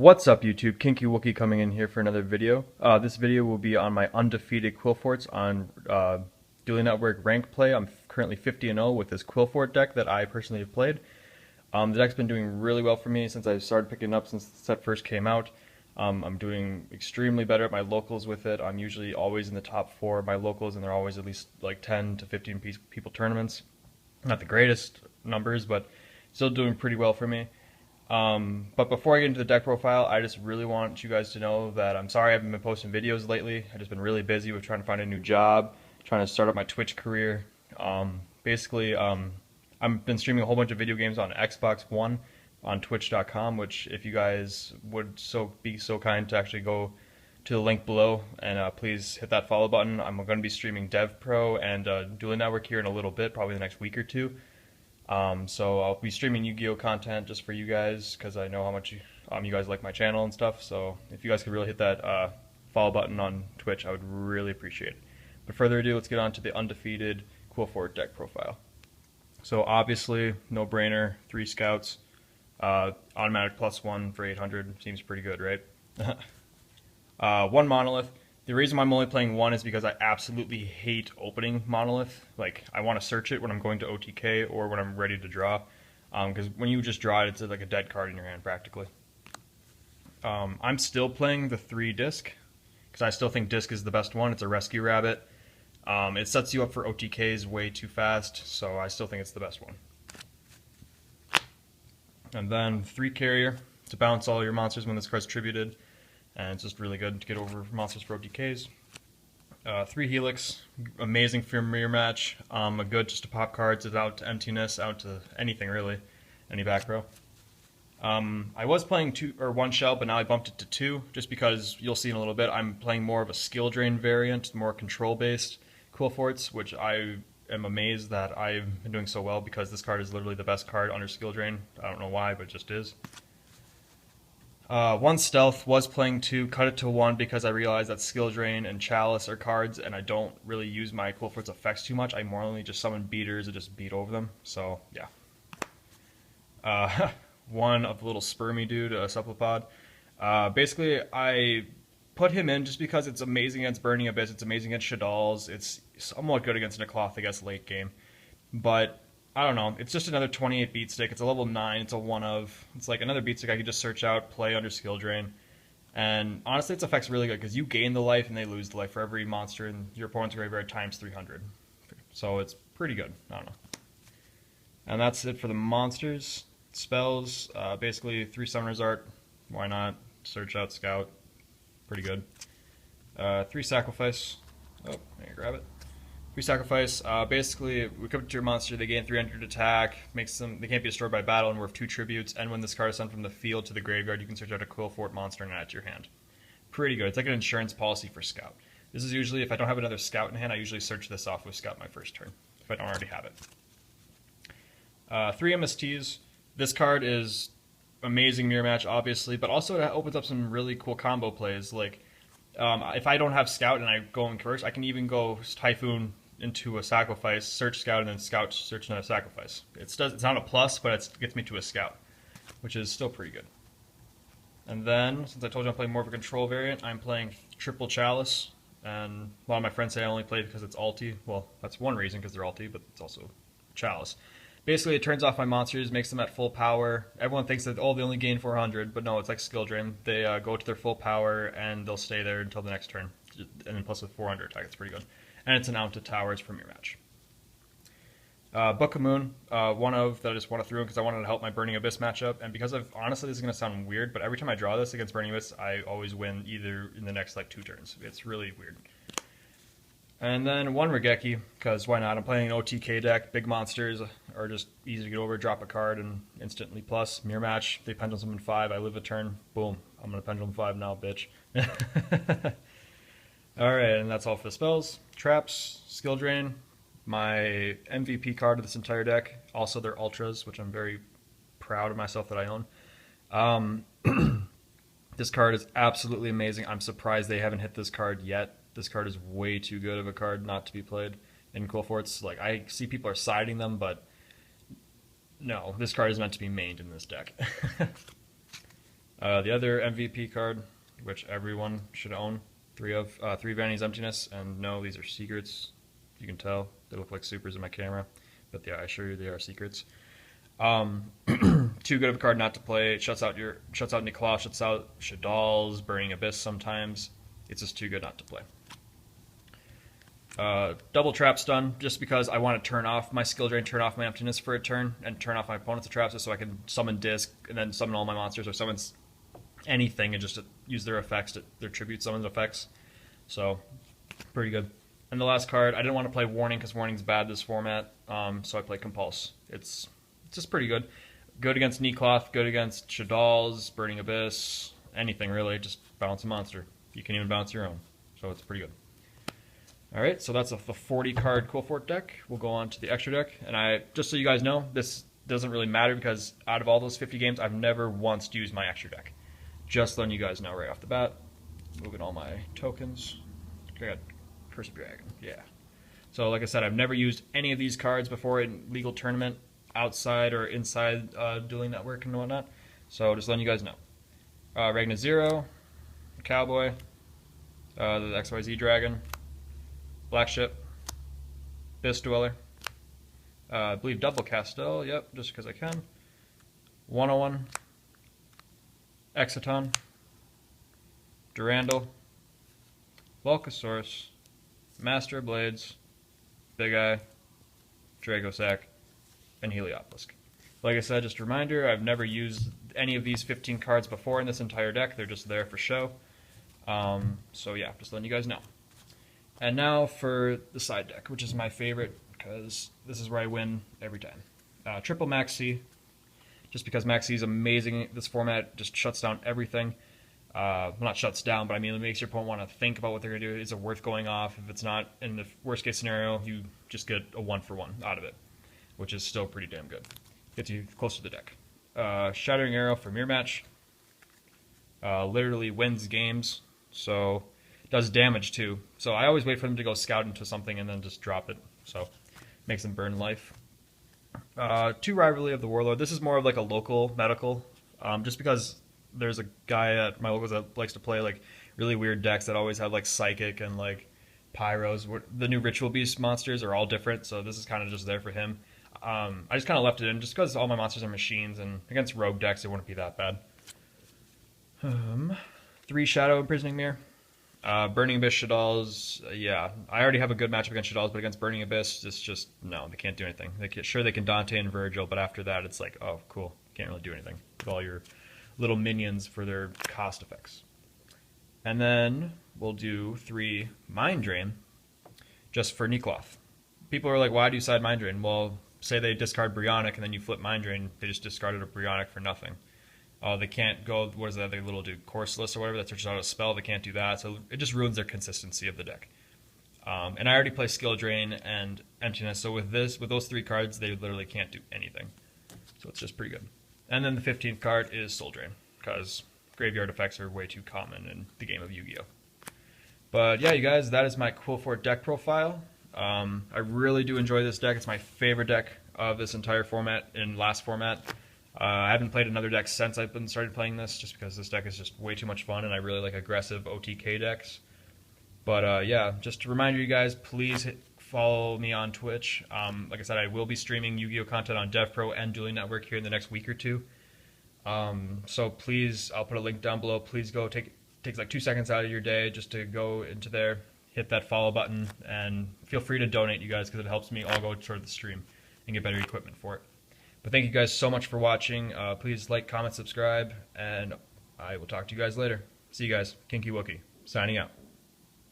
What's up YouTube, Kinky Wookie coming in here for another video. This video will be on my undefeated Qliphorts on Dueling Network rank play. I'm currently 50-0 with this Qliphort deck that I personally have played. The deck's been doing really well for me since I started picking it up since the set first came out. I'm doing extremely better at my locals with it. I'm usually always in the top 4 of my locals, and they're always at least like 10 to 15 people tournaments. Not the greatest numbers, but still doing pretty well for me. But before I get into the deck profile, I just really want you guys to know that I'm sorry I haven't been posting videos lately. I've just been really busy with trying to find a new job, trying to start up my Twitch career. I've been streaming a whole bunch of video games on Xbox One on twitch.com, which if you guys would be so kind to actually go to the link below and please hit that follow button. I'm going to be streaming Dev Pro and Dueling Network here in a little bit, probably the next week or two. So I'll be streaming YuGiOh content just for you guys because I know how much you guys like my channel and stuff. So if you guys could really hit that follow button on Twitch, I would really appreciate it. But further ado, let's get on to the undefeated Qliphort deck profile. So obviously, no brainer, 3 scouts, automatic +1 for 800 seems pretty good, right? 1 monolith. The reason why I'm only playing 1 is because I absolutely hate opening monolith. Like, I want to search it when I'm going to OTK or when I'm ready to draw. Because when you just draw it, it's like a dead card in your hand, practically. I'm still playing the 3 disc, because I still think disc is the best one. It's a rescue rabbit. It sets you up for OTKs way too fast, so I still think it's the best one. And then 3 carrier to bounce all your monsters when this card's tributed. And it's just really good to get over monsters for OTKs. 3 Helix, amazing for mirror match. A good just to pop cards out to emptiness, out to anything really, any back row. I was playing 1 shell, but now I bumped it to 2, just because you'll see in a little bit. I'm playing more of a skill drain variant, more control based Qliphorts, which I am amazed that I've been doing so well because this card is literally the best card under skill drain. I don't know why, but it just is. 1 stealth, was playing 2, cut it to 1 because I realized that skill drain and chalice are cards and I don't really use my Qliphort's effects too much. I more only just summon beaters and just beat over them, so yeah. 1 of the little spermy dude, a cephalopod. Basically I put him in just because it's amazing against Burning Abyss, it's amazing against Shadalls, it's somewhat good against Qliphort, I guess, late game, but I don't know, it's just another 28 beat stick, it's a level 9, it's a 1 of, it's like another beat stick I could just search out, play under skill drain, and honestly its effect's really good because you gain the life and they lose the life for every monster in your opponent's graveyard times 300, so it's pretty good, I don't know. And that's it for the monsters. Spells, basically 3 Summoner's Art, why not, search out Scout, pretty good. 3 Sacrifice, oh, there you grab it. 3 Sacrifice, basically, we come to your monster, they gain 300 attack, makes them, they can't be destroyed by battle, and worth 2 tributes, and when this card is sent from the field to the graveyard, you can search out a Qliphort monster and add it to your hand. Pretty good, it's like an insurance policy for Scout. This is usually, if I don't have another Scout in hand, I usually search this off with Scout my first turn, if I don't already have it. 3 MSTs, this card is amazing mirror match, obviously, but also it opens up some really cool combo plays, like, if I don't have Scout and I go in curse, I can even go Typhoon into a Sacrifice, search Scout, and then Scout, search another Sacrifice. It's not a plus, but it gets me to a Scout, which is still pretty good. And then, since I told you I'm playing more of a control variant, I'm playing triple Chalice, and a lot of my friends say I only play it because it's ulti. Well, that's one reason, because they're ulti, but it's also Chalice. Basically, it turns off my monsters, makes them at full power. Everyone thinks that, oh, they only gain 400, but no, it's like skill drain. They go to their full power, and they'll stay there until the next turn. And then plus with 400 attack, it's pretty good. And it's an out to towers from your match. Book of Moon, one of that I just want to throw in because I wanted to help my Burning Abyss matchup. And because of, honestly, this is going to sound weird, but every time I draw this against Burning Abyss, I always win either in the next like 2 turns. It's really weird. And then 1 Regeki, because why not? I'm playing an OTK deck. Big monsters are just easy to get over. Drop a card and instantly plus. Mirror match. They pendulum summon 5. I live a turn. Boom. I'm going to pendulum 5 now, bitch. Alright, and that's all for the spells. Traps, skill drain. My MVP card of this entire deck. Also their ultras, which I'm very proud of myself that I own. This card is absolutely amazing. I'm surprised they haven't hit this card yet. This card is way too good of a card not to be played in Qliphorts. Like, I see people are siding them, but no, this card is meant to be mained in this deck. The other MVP card, which everyone should own, three Vanity's Emptiness, and no, these are secrets. You can tell they look like supers in my camera, but yeah, I assure you they are secrets. Too good of a card not to play. It shuts out Qliphort, shuts out Shadal's, Burning Abyss sometimes. It's just too good not to play. Double trap stun, just because I want to turn off my skill drain, turn off my emptiness for a turn, and turn off my opponent's traps just so I can summon disc and then summon all my monsters or summon anything and just use their effects, their tribute summon effects. So, pretty good. And the last card, I didn't want to play Warning because Warning's bad this format, so I played Compulse. It's just pretty good. Good against Qliphort, good against Shadal's, Burning Abyss, anything really, just bounce a monster. You can even bounce your own, so it's pretty good. Alright, so that's the 40 card Qliphort deck. We'll go on to the extra deck, and just so you guys know, this doesn't really matter because out of all those 50 games, I've never once used my extra deck. Just letting you guys know right off the bat. Moving all my tokens. I got Curse of Dragon, yeah. So like I said, I've never used any of these cards before in legal tournament, outside or inside Dueling Network and whatnot. So just letting you guys know. Ragna Zero, Cowboy, the XYZ Dragon, Black Ship, Abyss Dweller, I believe Double Castel, yep, just because I can. 101, Exciton, Durandal, Volcasaurus, Master of Blades, Big Eye, Dragosac, and Heliopolisk. Like I said, just a reminder, I've never used any of these 15 cards before in this entire deck. They're just there for show. So yeah, just letting you guys know. And now for the side deck, which is my favorite because this is where I win every time. Triple Max C, just because Max C is amazing. This format just shuts down everything. Well, not shuts down, but I mean it makes your opponent want to think about what they're going to do. Is it worth going off? If it's not, in the worst case scenario, you just get a 1-for-1 out of it, which is still pretty damn good. Gets you close to the deck. Shattering Arrow for Mirror Match. Literally wins games, so does damage too. So I always wait for them to go scout into something and then just drop it. So makes them burn life. 2 Rivalry of the Warlord. This is more of like a local medical, just because there's a guy at my locals that likes to play like really weird decks that always have like Psychic and like Pyros. The new Ritual Beast monsters are all different, so this is kind of just there for him. I just kind of left it in just because all my monsters are machines, and against rogue decks it wouldn't be that bad. 3 Shadow Imprisoning Mirror. Burning Abyss Shadal's, yeah. I already have a good matchup against Shadal's, but against Burning Abyss, it's just, no, they can't do anything. Sure, they can Dante and Virgil, but after that, it's like, oh, cool. Can't really do anything with all your little minions for their cost effects. And then we'll do 3 Mind Drain, just for Qliphort. People are like, why do you side Mind Drain? Well, say they discard Brionic, and then you flip Mind Drain, they just discarded a Brionic for nothing. They can't go, what is that, their little dude, Qliphort or whatever, that searches out a spell, they can't do that, so it just ruins their consistency of the deck. And I already play Skill Drain and Emptiness, so with those 3 cards, they literally can't do anything. So it's just pretty good. And then the 15th card is Soul Drain, because graveyard effects are way too common in the game of Yu-Gi-Oh! But yeah, you guys, that is my Qliphort deck profile. I really do enjoy this deck. It's my favorite deck of this entire format in last format. I haven't played another deck since I've started playing this, just because this deck is just way too much fun, and I really like aggressive OTK decks. But yeah, just to remind you guys, please follow me on Twitch. Like I said, I will be streaming Yu-Gi-Oh! Content on DevPro and Dueling Network here in the next week or 2. So please, I'll put a link down below. Please go takes like 2 seconds out of your day just to go into there, hit that follow button, and feel free to donate, you guys, because it helps me all go toward the stream and get better equipment for it. But thank you guys so much for watching. Please like, comment, subscribe, and I will talk to you guys later. See you guys. Kinky Wookie, signing out.